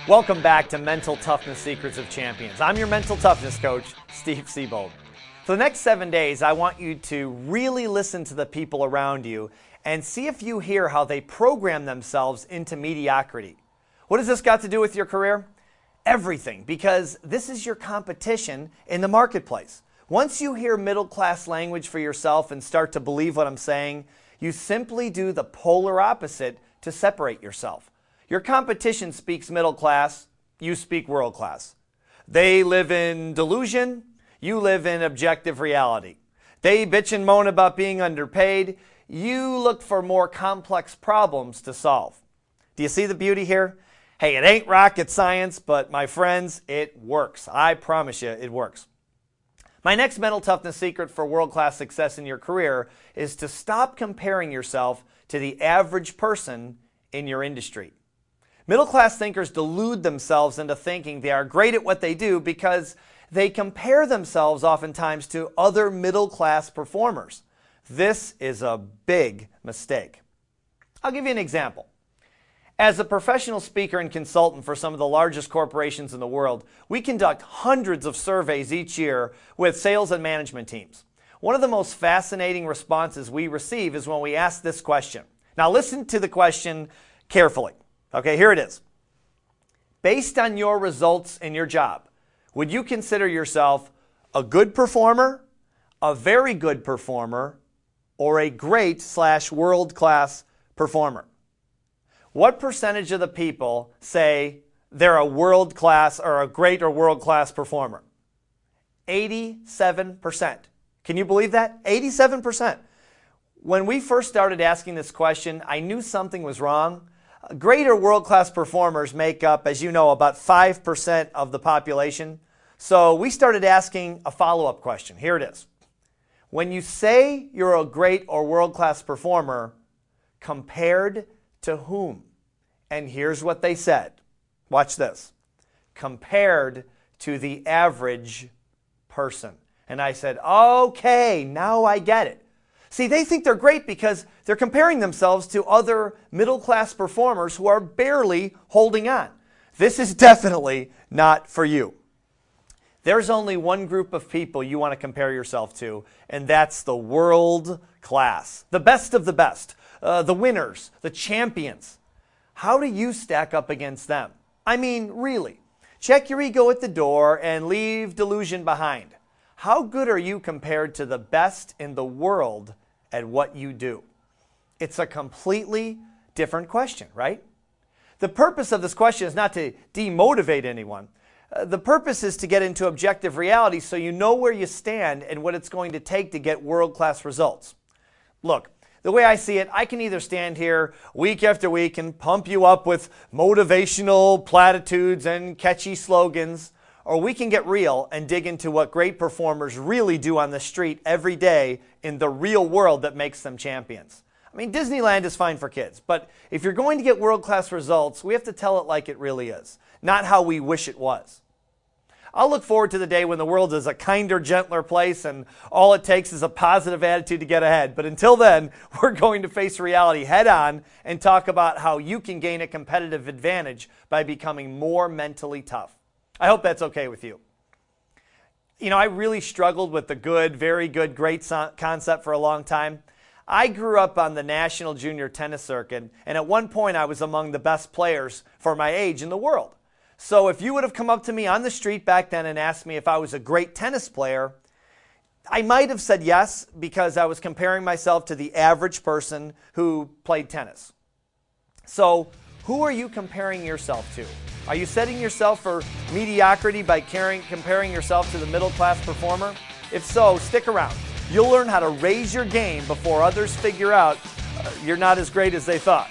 Welcome back to Mental Toughness Secrets of Champions. I'm your mental toughness coach, Steve Siebold. For the next 7 days, I want you to really listen to the people around you and see if you hear how they program themselves into mediocrity. What has this got to do with your career? Everything, because this is your competition in the marketplace. Once you hear middle-class language for yourself and start to believe what I'm saying, you simply do the polar opposite to separate yourself. Your competition speaks middle class, you speak world class. They live in delusion, you live in objective reality. They bitch and moan about being underpaid, you look for more complex problems to solve. Do you see the beauty here? Hey, it ain't rocket science, but my friends, it works. I promise you, it works. My next mental toughness secret for world-class success in your career is to stop comparing yourself to the average person in your industry. Middle-class thinkers delude themselves into thinking they are great at what they do because they compare themselves oftentimes to other middle-class performers. This is a big mistake. I'll give you an example. As a professional speaker and consultant for some of the largest corporations in the world, we conduct hundreds of surveys each year with sales and management teams. One of the most fascinating responses we receive is when we ask this question. Now listen to the question carefully. Okay, here it is. Based on your results in your job, would you consider yourself a good performer, a very good performer, or a great/world-class performer? What percentage of the people say they're a world-class or a great or world-class performer? 87%. Can you believe that? 87%. When we first started asking this question, I knew something was wrong. Great or world-class performers make up, as you know, about 5% of the population. So we started asking a follow-up question. Here it is. When you say you're a great or world-class performer, compared to whom? And here's what they said. Watch this. Compared to the average person. And I said, okay, now I get it. See, they think they're great because they're comparing themselves to other middle-class performers who are barely holding on. This is definitely not for you. There's only one group of people you want to compare yourself to, and that's the world class. The best of the best. The winners, the champions. How do you stack up against them? I mean, really. Check your ego at the door and leave delusion behind. How good are you compared to the best in the world at what you do? It's a completely different question, right? The purpose of this question is not to demotivate anyone. The purpose is to get into objective reality so you know where you stand and what it's going to take to get world-class results. Look, the way I see it, I can either stand here week after week and pump you up with motivational platitudes and catchy slogans, or we can get real and dig into what great performers really do on the street every day in the real world that makes them champions. I mean, Disneyland is fine for kids, but if you're going to get world-class results, we have to tell it like it really is, not how we wish it was. I'll look forward to the day when the world is a kinder, gentler place and all it takes is a positive attitude to get ahead. But until then, we're going to face reality head on and talk about how you can gain a competitive advantage by becoming more mentally tough. I hope that's okay with you. You know, I really struggled with the good, very good, great concept for a long time. I grew up on the national junior tennis circuit, and at one point I was among the best players for my age in the world. So if you would have come up to me on the street back then and asked me if I was a great tennis player, I might have said yes because I was comparing myself to the average person who played tennis. So who are you comparing yourself to? Are you setting yourself for mediocrity by comparing yourself to the middle-class performer? If so, stick around. You'll learn how to raise your game before others figure out you're not as great as they thought.